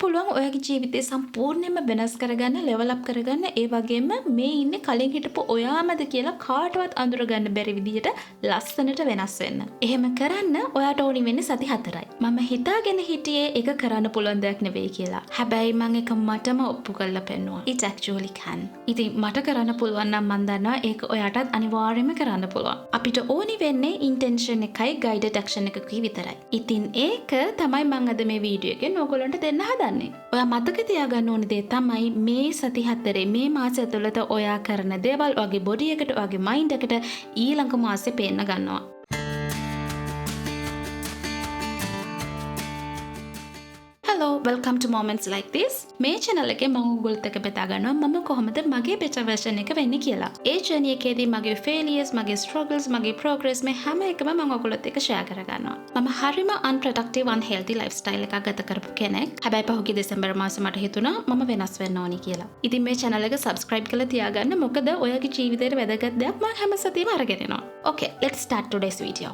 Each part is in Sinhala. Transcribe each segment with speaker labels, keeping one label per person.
Speaker 1: පුළුවන් ඔයාගේ ජීවිතය සම්පූර්ණයෙන්ම වෙනස් කරගන්න, ලෙවල් අප් කරගන්න, ඒ වගේම මේ ඉන්නේ කලින් හිටපු ඔයාමද කියලා කාටවත් අඳුරගන්න බැරි විදිහට ලස්සනට වෙනස් වෙන්න. එහෙම කරන්න ඔයාට ඕනි වෙන්නේ සති 4යි. මම හිතාගෙන හිටියේ ඒක කරන්න පුළුවන් දෙයක් නෙවෙයි කියලා. හැබැයි මම ඒක මටම ඔප්පු කරලා පෙන්නුවා. It actually can. ඉතින් මට කරන්න පුළුවන් නම් මම දන්නවා ඒක ඔයාටත් අනිවාර්යයෙන්ම කරන්න පුළුවන්. අපිට ඕනි වෙන්නේ intention එකයි guided action එකකයි විතරයි. ඉතින් ඒක තමයි මම අද මේ වීඩියෝ එකෙන් ඔයගොල්ලන්ට දෙන්න හදන්නේ. ඔයා මතක තියාගන්න ඕනේ දේ තමයි මේ සති 4 මේ මාසය ඇතුළත ඔයා කරන දේවල් ඔයාගේ බොඩි එකට ඔයාගේ මයින්ඩ් එකට ඊළඟ මාසේ පේන්න ගන්නවා. Hello, welcome to Moments Like This. මේ channel එකේ මම ඔයගොල්ලොත් එක්ක බෙදා ගන්නවා මම කොහොමද මගේ better version එක වෙන්නේ කියලා. ඒ journey එකේදී මගේ failures, මගේ struggles, මගේ progress මේ හැම එකම මම ඔයගොල්ලොත් එක්ක share කර ගන්නවා. මම හරිම unproductive, unhealthy lifestyle එකක් ගත කරපු කෙනෙක්. හැබැයි පහුගිය දෙසැම්බර් මාසේ මට හිතුණා මම වෙනස් වෙන්න ඕනි කියලා. ඉතින් මේ channel එක subscribe කරලා තියාගන්න මොකද ඔයාගේ ජීවිතේට වැදගත් දෙයක් මම හැම සතියෙම අරගෙන එනවා. Okay, let's start today's video.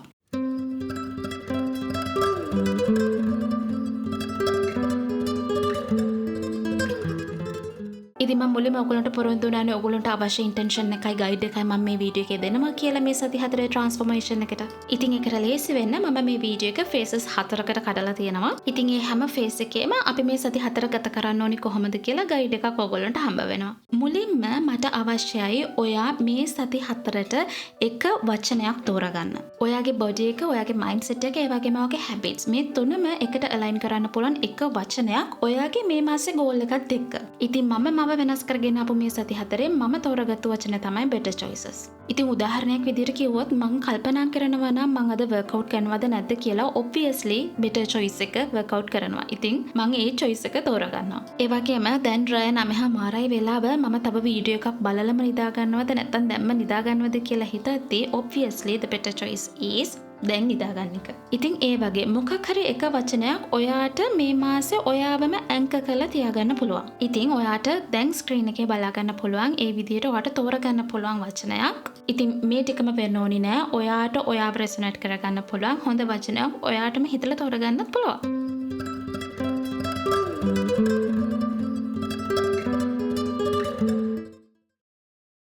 Speaker 1: ඉතින් මම මුලින්ම ඔයගොල්ලන්ට පොරොන්දු වුණානේ ඔයගොල්ලන්ට අවශ්‍ය ඉන්ටෙන්ෂන් එකයි ගයිඩ් එකයි මම මේ වීඩියෝ එකේ දෙනවා කියලා මේ සති 4 ට්‍රාන්ස්ෆෝමේෂන් එකට. ඉතින් ඒකට ලේසි වෙන්න මම මේ වීඩියෝ එක ෆේසස් 4කට කඩලා තියෙනවා. ඉතින් මේ හැම ෆේස් එකේම අපි මේ සති 4 ගත කරන්න ඕනි කොහොමද කියලා ගයිඩ් එකක් ඔයගොල්ලන්ට හම්බ වෙනවා. මුලින්ම මට අවශ්‍යයි ඔයා මේ සති 4ට එක වචනයක් තෝරගන්න. ඔයාගේ බොඩි එක, ඔයාගේ මයින්ඩ්සෙට් එක, ඒ වගේම ඔයාගේ හැබිට්ස් මේ තුනම එකට අලයින් කරන්න පුළුවන් එක වචනයක් ඔයාගේ මේ මාසේ ගෝල් එකත් එක්ක. ඉතින් මම වෙනස් කරගෙන ආපු මේ සති 4 මම තෝරගත්තු වචන තමයි better choices. ඉතින් උදාහරණයක් විදිහට කිව්වොත් මම කල්පනා කරනවා නම් මම අද workout කරනවද නැද්ද කියලා obviously better choice එක workout කරනවා. ඉතින් මම ඒ choice එක තෝරගන්නවා. ඒ වගේම දැන් රය 9:00 වෙලාව මම තව වීඩියෝ එකක් බලලම නිදා ගන්නවද නැත්නම් දැම්ම නිදා ගන්නවද කියලා හිතද්දී obviously the better choice is දැන් නිදාගන්න එක. ඉතින් ඒ වගේ මොකක් හරි එක වචනයක් ඔයාට මේ මාසේ ඔයාවම ඇන්කර් කරලා තියාගන්න පුළුවන්. ඉතින් ඔයාට දැන් ස්ක්‍රීන් එකේ බලා ගන්න පුළුවන් ඒ විදිහට ඔයාට තෝරගන්න පුළුවන් වචනයක්. ඉතින් මේ ටිකම වෙන්න ඕනි නෑ. ඔයාට ඔයාව රෙසොනේට් කරගන්න පුළුවන් හොඳ වචනයක් ඔයාටම හිතලා තෝරගන්නත් පුළුවන්.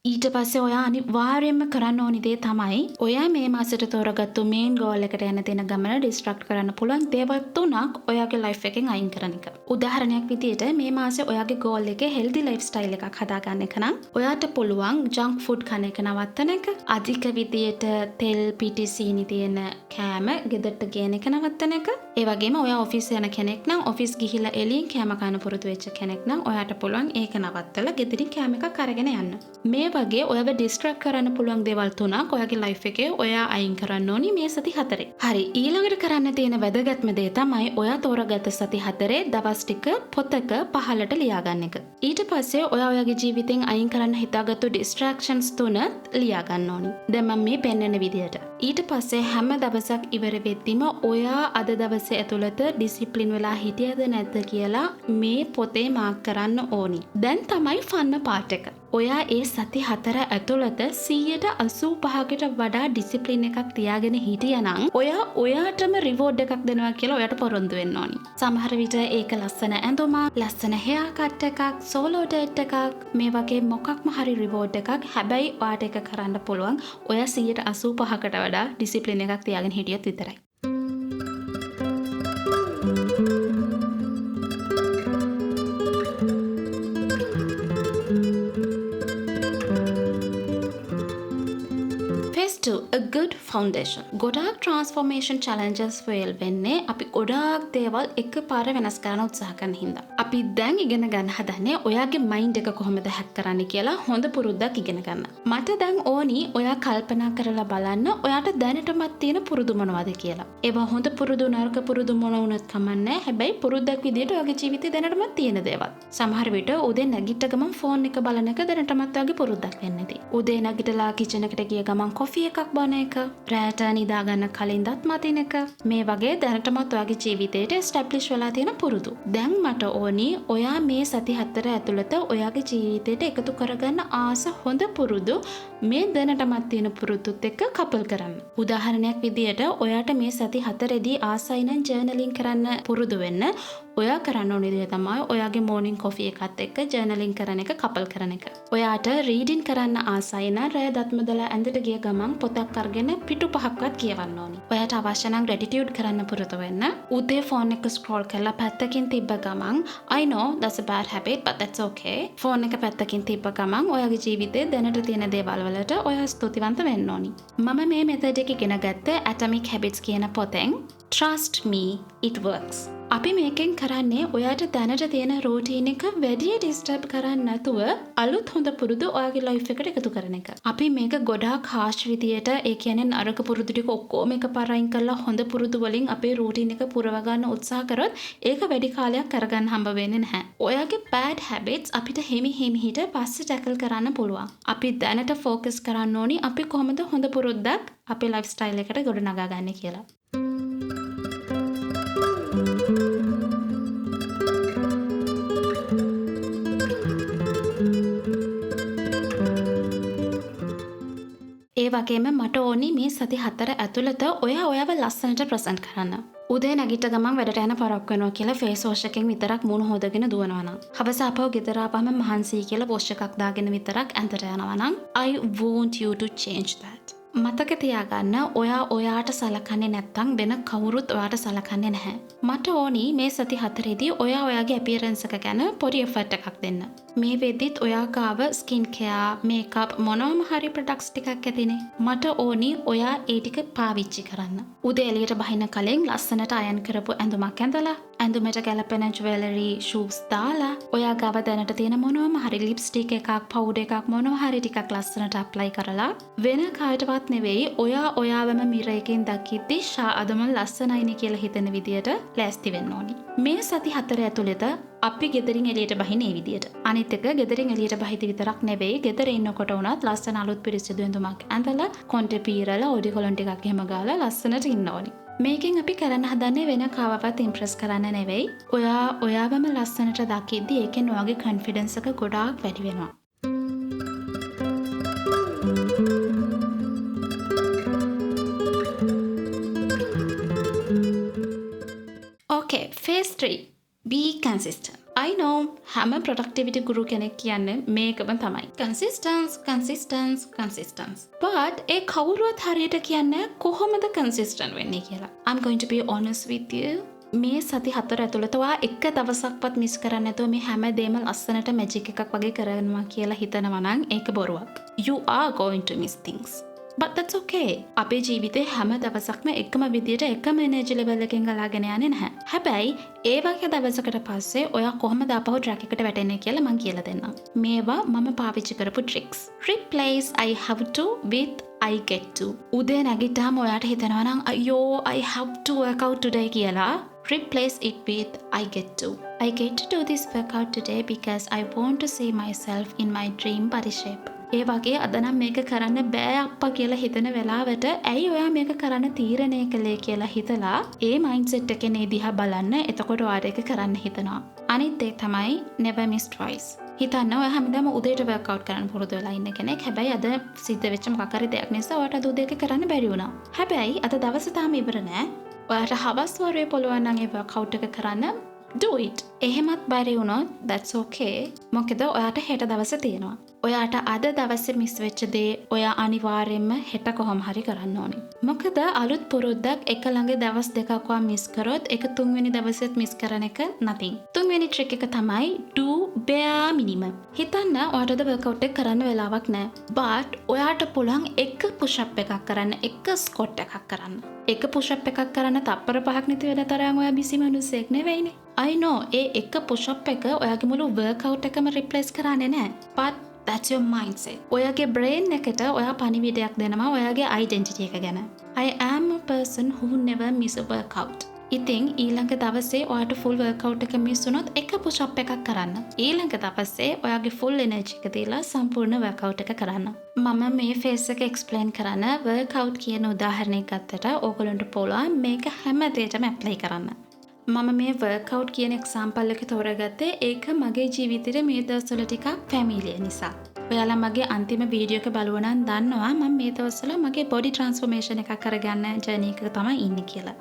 Speaker 1: ඊට පස්සේ ඔයා අනිවාර්යයෙන්ම කරන්න ඕනි දේ තමයි ඔයා මේ මාසෙට තෝරගත්තු මේන් ගෝල් එකට යන තැන ගමන ඩිස්ට්‍රැක්ට් කරන්න පුළුවන් දේවල් 3ක් ඔයාගේ ලයිෆ් එකෙන් අයින් කරන එක. උදාහරණයක් විදිහට මේ මාසේ ඔයාගේ ගෝල් එකේ හෙල්දි ලයිෆ් ස්ටයිල් එකක් හදාගන්න එක නම් ඔයාට පුළුවන් ජංක් ෆුඩ් කන එක නවත්තන එක, අධික විදියට තෙල් පිටි සීනි තියෙන කෑම ගෙදරට ගේන එක නවත්තන එක. ඒ වගේම ඔයා ඔෆිස් යන කෙනෙක් නම් ඔෆිස් ගිහිලා එළියෙන් කෑම කන පුරුදු වෙච්ච කෙනෙක් නම් ඔයාට පුළුවන් ඒක නවත්තලා ගෙදරින් කෑම එකක් අරගෙන යන්න. මේ වගේ ඔයාව ඩිස්ට්‍රැක්ට් කරන්න පුළුවන් දේවල් 3ක් ඔයාගේ ලයිෆ් එකේ ඔයා අයින් කරන්න ඕනි මේ සති 4. හරි, ඊළඟට කරන්න තියෙන වැදගත්ම දේ තමයි ඔයා තෝරගත්ත සති 4 දවස් ටික පොතක පහලට ලියාගන්න එක. ඊට පස්සේ ඔයා ඔයාගේ ජීවිතෙන් අයින් කරන්න හිතාගත්තු ඩිස්ට්‍රැක්ෂන්ස් 3 ලියාගන්න ඕනි. දැන් මම මේ පෙන්වන විදියට. ඊට පස්සේ හැම දවසක් ඉවර වෙද්දිම ඔයා අද දවසේ ඇතුළත ඩිසිප්ලින් වෙලා හිටියද නැද්ද කියලා මේ පොතේ මාක් කරන්න ඕනි. දැන් තමයි ෆන්න පාර්ට් එක. ඔයා ඒ සති 4 ඇතුළත 85%කට වඩා ඩිසිප්ලින් එකක් තියාගෙන හිටියනම් ඔයා ඔයාටම රිවෝඩ් එකක් දෙනවා කියලා ඔයාට පොරොන්දු වෙන්න ඕනි. සමහර විට ඒක ලස්සන ඇඳුමක්, ලස්සන හෙයා කට් එකක්, සෝලෝ ඩේට් එකක්, මේ වගේ මොකක්ම හරි රිවෝඩ් එකක්. හැබැයි ඔයාට ඒක කරන්න පුළුවන් ඔයා 85%කට වඩා ඩිසිප්ලින් එකක් තියාගෙන හිටියොත් විතරයි. A good foundation. ගොඩාක් transformation challenges fail වෙන්නේ අපි ගොඩාක් දේවල් එකපාර වෙනස් කරන්න උත්සාහ කරන හින්දා. අපි දැන් ඉගෙන ගන්න හදන්නේ ඔයාගේ mind එක කොහොමද hack කරන්නේ කියලා හොඳ පුරුද්දක් ඉගෙන ගන්න. මට දැන් ඕනි ඔයා කල්පනා කරලා බලන්න ඔයාට දැනටමත් තියෙන පුරුදු මොනවද කියලා. ඒවා හොඳ පුරුදු නරක පුරුදු මොන වුණත් කමන්නේ. හැබැයි පුරුද්දක් විදියට ඔයාගේ ජීවිතේ දැනටමත් තියෙන දේවල්. සමහර විට උදේ නැගිට ගමන් ෆෝන් එක බලන එක දැනටමත් ඔයාගේ පුරුද්දක් වෙන්න ඇති. උදේ නැගිටලා කිචන් එකට ගිය ගමන් කොෆි එකක් බොන එක, රැට නිදාගන්න කලින් දත් මතින එක, මේ වගේ දැනටමත් ඔයාගේ ජීවිතේට ස්ටැබ්ලිෂ් වෙලා තියෙන පුරුදු. දැන් මට ඕනි ඔයා මේ සති 4 ඇතුළත ඔයාගේ ජීවිතේට එකතු කරගන්න ආස හොඳ පුරුදු මේ දැනටමත් තියෙන පුරුදුත් එක්ක කපල් කරන්න. උදාහරණයක් විදියට ඔයාට මේ සති 4දී ආසයි නම් ජර්නලින් කරන්න පුරුදු වෙන්න ඔයා කරන්න ඕනේ දේ තමයි ඔයාගේ මෝර්නින් කොෆි එකත් එක්ක ජර්නලින් කරන එක කපල් කරන එක. ඔයාට රීඩින් කරන්න ආසයි නම් රෑ දත්ම දාලා ඇඳට ගිය ගමන් පොතක් අරගෙන පිටු 5ක්වත් කියවන්න ඕනි. ඔයාට අවශ්‍ය නම් ග්‍රැටිටියුඩ් කරන්න පුරුදු වෙන්න. උදේ ෆෝන් එක ස්ක්‍රෝල් කරලා පැත්තකින් තිබ්බ ගමන් I know that's a bad habit but that's okay. Phone එක පැත්තකින් තිබ්බ ගමන් ඔයාගේ ජීවිතේ දැනට තියෙන දේවල් වලට ඔයා ස්තුතිවන්ත වෙන්න ඕනි. මම මේ මෙතඩ් එක ඉගෙන ගත්තේ Atomic Habits කියන පොතෙන්. Trust me, it works. අපි මේකෙන් කරන්නේ ඔයාට දැනට තියෙන රූටීන් එක වැඩි ඩිස්ටර්බ් කරන්නේ නැතුව අලුත් හොඳ පුරුදු ඔයාගේ ලයිෆ් එකට එකතු කරන එක. අපි මේක ගොඩාක් හාෂ් විදියට ඒ කියන්නේ නරක පුරුදු ටික ඔක්කොම එකපාර අයින් කරලා හොඳ පුරුදු වලින් අපේ රූටීන් එක පුරව ගන්න උත්සාහ කරොත් ඒක වැඩි කාලයක් කරගන්න හම්බ වෙන්නේ නැහැ. ඔයාගේ bad habits අපිට හිමිහිට පස්සේ ටැකල් කරන්න පුළුවන්. අපි දැනට ફોකස් කරන්න ඕනි අපි කොහොමද හොඳ පුරුද්දක් අපේ ලයිෆ් ස්ටයිල් එකට ගොඩනගා ගන්න කියලා. ඒ වගේම මට ඕනි මේ සති 4 ඇතුළත ඔයාව ලස්සනට ප්‍රසන්ට් කරන්න. උදේ නැගිට ගමන් වැඩට යන පරක් වෙනවා කියලා ෆේස් වොෂ් එකෙන් විතරක් මූණ හොදගෙන දුවනවා නම් හවස අපව ගෙදර ආපහම මහන්සි කියලා වොෂ් එකක් දාගෙන විතරක් ඇඳට යනවා නම් I want you to change that. මතක තියාගන්න ඔයාට සලකන්නේ නැත්තම් වෙන කවුරුත් ඔයාට සලකන්නේ නැහැ. මට ඕනි මේ සති 4ේදී ඔයාගේ අපියරන්ස් එක ගැන පොඩි එෆර්ට් එකක් දෙන්න. මේ වෙද්දිත් ඔයා ගාව ස්කින් කෙයා, මේකප් මොනවාම හරි ප්‍රොඩක්ට්ස් ටිකක් ඇතිනේ. මට ඕනි ඔයා ඒ ටික පාවිච්චි කරන්න. උදේ එළියට බහින්න කලින් ලස්සනට අයන් කරපු ඇඳුමක් ඇඳලා, ඇඳුමට ගැලපෙන ජුවෙලරි, ෂූස් දාලා, ඔයා ගාව දැනට තියෙන මොනවාම හරි ලිප්ස්ටික් එකක්, පවුඩර් එකක් මොනවා හරි ටිකක් ලස්සනට ඇප්ලයි කරලා වෙන කාටවත් නෙවෙයි ඔයාවම මිරර් එකෙන් දකිද්දි ෂා අදම ලස්සනයිනේ කියලා හිතෙන විදියට ලෑස්ති වෙන්න ඕනි. මේ සති 4 ඇතුළත අපි ගෙදරින් එළියට බහින ඒ විදියට. අනිත් එක ගෙදරින් එළියට බහිති විතරක් නෙවෙයි ගෙදර ඉන්නකොට උනත් ලස්සන අලුත් පිරිසිදු ඇඳුමක් ඇඳලා කොන්ටේ පීරලා ඔඩි කොලොන් ටිකක් එහෙම ගාලා ලස්සනට ඉන්න ඕනි. මේකෙන් අපි කරන්න හදන්නේ වෙන කාවවත් ඉම්ප්‍රෙස් කරන්න නෙවෙයි. ඔයාවම ලස්සනට දකිද්දි ඒකෙන් ඔයාගේ කොන්ෆිඩන්ස් එක ගොඩාක් වැඩි වෙනවා. Okay, phase 3. Be consistent. I know හැම productivity guru කෙනෙක් කියන්නේ මේකම තමයි. Consistence. But ඒ කවුරුවත් හරියට කියන්නේ කොහොමද consistent වෙන්නේ කියලා. I'm going to be honest with you. මේ සති 4 ඇතුළත ඔයා එක දවසක්වත් මිස් කරන්නේ නැතුව මේ හැම දෙයක්ම ලස්සනට මැජික් එකක් වගේ කරනවා කියලා හිතනවා නම් ඒක බොරුවක්. You are going to miss things. But that's okay. අපේ ජීවිතේ හැම දවසක්ම එකම විදියට එකම එනර්ජි ලෙවල් එකෙන් ගලාගෙන යන්නේ නැහැ. හැබැයි ඒ වගේ දවසකට පස්සේ ඔයා කොහොමද ආපහු ට්‍රැක් එකට වැටෙන්නේ කියලා මම කියලා දෙන්නම්. මේවා මම පාවිච්චි කරපු tricks. Replace I have to with I get to. උදේ නැගිට්ටාම ඔයාට හිතෙනවා නම් අයියෝ I have to work out today කියලා replace it with I get to. I get to do this workout today because I want to see myself in my dream body shape. ඒ වගේ අද නම් මේක කරන්න බෑ අප්පා කියලා හිතන වෙලාවට ඇයි ඔයා මේක කරන්න තීරණය කළේ කියලා හිතලා ඒ මයින්ඩ්සෙට් එකේ දිහා බලන්න. එතකොට ඔයාට ඒක කරන්න හිතනවා. අනිත් එක තමයි never miss twice. හිතන්න ඔයා හැමදාම උදේට වර්ක්අවුට් කරන්න පුරුදු වෙලා ඉන්න කෙනෙක්. හැබැයි අද සිද්ධ වෙච්ච මොකක් හරි දෙයක් නිසා ඔයාට අද උදේක කරන්න බැරි වුණා. හැබැයි අද දවස තාම ඉවර නෑ. ඔයාට හවස් වරුවේ පුළුවන් නම් ඒ වර්ක්අවුට් එක කරන්න. Do it. එහෙමත් බැරි වුණොත් that's okay. මොකද ඔයාට හෙට දවස තියෙනවා. ඔයාට අද දවසේ මිස් වෙච්ච දේ ඔයා අනිවාර්යයෙන්ම හෙට කොහොම හරි කරන්න ඕනේ. මොකද අලුත් පුරුද්දක් එක ළඟ දවස් දෙකක් වා මිස් කරොත් ඒක තුන්වෙනි දවසෙත් මිස් කරන එක nothing. තුන්වෙනි ට්‍රික් එක තමයි do bare minimum. හිතන්න ඔයාට අද වර්ක්අවුට් එක කරන්න වෙලාවක් නැහැ. but ඔයාට පුළුවන් එක push up එකක් කරන්න, එක squat එකක් කරන්න. එක push up එකක් කරන්න තප්පර 5ක් නැති වෙන තරම් ඔයා බිසි මිනිස්සෙක් නෙවෙයිනේ. I know ඒ එක push up එක ඔයාගේ මුළු workout එකම replace කරන්නේ නැහැ. but that's your mindset. ඔයාගේ brain එකට ඔයා පණිවිඩයක් දෙනවා ඔයාගේ identity එක ගැන. I am a person who never miss a workout. ඉතින් ඊළඟ දවසේ ඔයාට full workout එක miss වුණොත් එක push up එකක් කරන්න. ඊළඟ දවසේ ඔයාගේ full energy එක දීලා සම්පූර්ණ workout එක කරන්න. මම මේ phase එක explain කරන workout කියන උදාහරණයක් ගත්තට ඕගොල්ලන්ට පුළුවන් මේක හැම දෙයකටම apply කරන්න. මම මේ වර්ක්අවුට් කියන එක්සාම්පල් එක තෝරගත්තේ ඒක මගේ ජීවිතේ මේ දවස්වල ටිකක් ෆැමිලිය නිසා. ඔයාලා මගේ අන්තිම වීඩියෝ එක බලුවා නම් දන්නවා මම මේ දවස්වල මගේ බොඩි ට්‍රාන්ස්ෆෝමේෂන් එකක් කරගන්න ජර්නි එක තමයි ඉන්නේ කියලා.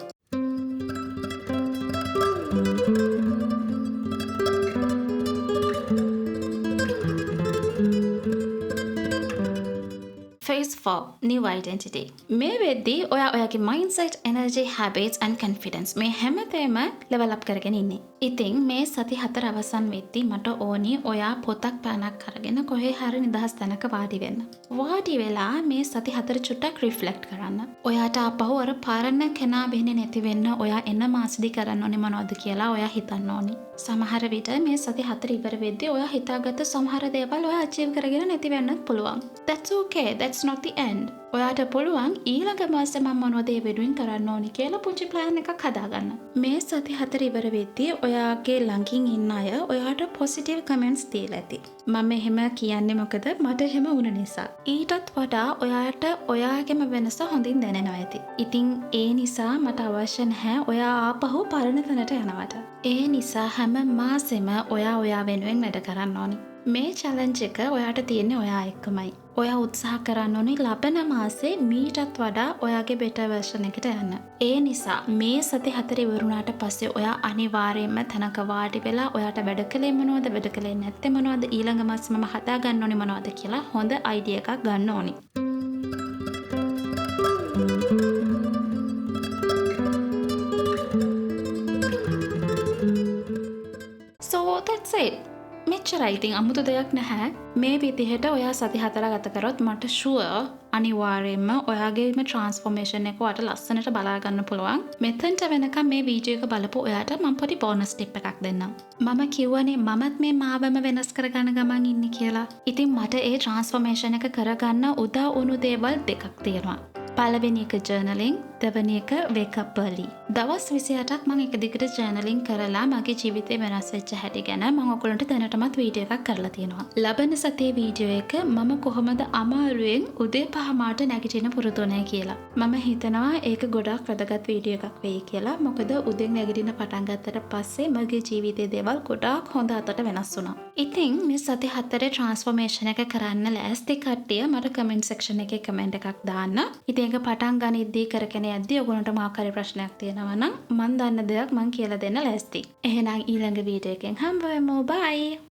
Speaker 1: for new identity. මේ වෙද්දී ඔයාගේ mindset, energy, habits and confidence මේ හැමතේම level up කරගෙන ඉන්නේ. ඉතින් මේ සති 4 අවසන් වෙද්දී මට ඕනි ඔයා පොතක් පැනක් අරගෙන කොහේ හරි නිදහස් තැනක වාඩි වෙන්න. වාඩි වෙලා මේ සති 4 චුට්ටක් රිෆ්ලෙක්ට් කරන්න. ඔයාට ආපහු අර පරණ කෙනා වෙන්නේ නැති වෙන්න ඔයා එන මාසෙදි කරන්න ඕනේ මොනවද කියලා ඔයා හිතන්න ඕනි. සමහර විට මේ සති 4 ඉවර වෙද්දී ඔයා හිතාගත්ත සමහර දේවල් ඔයා අචීව් කරගෙන නැති වෙන්නත් පුළුවන්. That's okay. That's not the end. ඔයාට පුළුවන් ඊළඟ මාසෙ මම මොනවද ඒ වෙනුවෙන් කරන්න ඕනි කියලා පුංචි ප්ලෑන් එකක් හදාගන්න. මේ සති 4 ඉවර වෙද්දී ඔයාගේ ළඟින් ඉන්න අය ඔයාට පොසිටිව් කමෙන්ට්ස් දීලා ඇති. මම එහෙම කියන්නේ මොකද මට එහෙම වුණ නිසා. ඊටත් වඩා ඔයාට ඔයාගේම වෙනස හොඳින් දැනෙනවා ඇති. ඉතින් ඒ නිසා මට අවශ්‍ය නැහැ ඔයා ආපහු පරණ තැනට යනවට. ඒ නිසා හැම මාසෙම ඔයා වෙනුවෙන් වැඩ කරන්න ඕනි. මේ චැලෙන්ජ් එක ඔයාට තියෙන්නේ ඔයා එක්කමයි. ඔයා උත්සාහ කරන්න ඕනේ ලබන මාසේ මීටත් වඩා ඔයාගේ බෙටර් version එකට යන්න. ඒ නිසා මේ සති 4 ඉවරුණාට පස්සේ ඔයා අනිවාර්යයෙන්ම තනක වාඩි වෙලා ඔයාට වැඩ කළේ මොනවද වැඩ කළේ නැත්තේ මොනවද ඊළඟ මාසෙ මම හදා ගන්න ඕනේ මොනවද කියලා හොඳ අයිඩියා එකක් ගන්න ඕනේ. So that's it. මෙච්චරයි. ඉතින් අමුතු දෙයක් නැහැ. මේ විදිහට ඔයා සති 4 ගත කරොත් මට ෂුවර් අනිවාර්යයෙන්ම ඔයාගේම ට්‍රාන්ස්ෆෝමේෂන් එක ඔයාට ලස්සනට බලා ගන්න පුළුවන්. මෙතෙන්ට වෙනකම් මේ වීඩියෝ එක බලපු ඔයාට මම පොඩි බෝනස් ටිප් එකක් දෙන්නම්. මම කියවනේ මමත් මේ මාවම වෙනස් කරගන්න ගමන් ඉන්නේ කියලා. ඉතින් මට ඒ ට්‍රාන්ස්ෆෝමේෂන් එක කරගන්න උදව් වුණු දේවල් දෙකක් තියෙනවා. පළවෙනි එක ජර්නලින්, දෙවෙනි එක wake up early. දවස් 28ක් මම එක දිගට ජර්නලින් කරලා මගේ ජීවිතේ වෙනස් වෙච්ච හැටි ගැන මම ඔයගොල්ලන්ට දැනටමත් වීඩියෝ එකක් කරලා තියෙනවා. ලබන සතියේ වීඩියෝ එක මම කොහොමද අමාරුවෙන් උදේ 5 මාට නැගිටින පුරුදුනේ කියලා. මම හිතනවා ඒක ගොඩක් වැදගත් වීඩියෝ එකක් වෙයි කියලා. මොකද උදේ නැගිටින පටන් ගත්තට පස්සේ මගේ ජීවිතේ දේවල් ගොඩක් හොඳ අතට වෙනස් වුණා. ඉතින් මේ සති 4 ට්‍රාන්ස්ෆෝමේෂන් එක කරන්න ලෑස්ති කට්ටිය මට කමෙන්ට් සෙක්ෂන් එකේ කමෙන්ට් එකක් දාන්න. ඉතින් ඒක පටන් ගනිද්දී කරගෙන යද්දී ඔයගොල්ලන්ට මොකක් හරි ප්‍රශ්නයක් තියෙනවා නම් මන් දන්න දෙයක් මං කියලා දෙන්න ලෑස්ති. එහෙනම් ඊළඟ වීඩියෝ එකෙන් හම්බ වෙමු. බයි.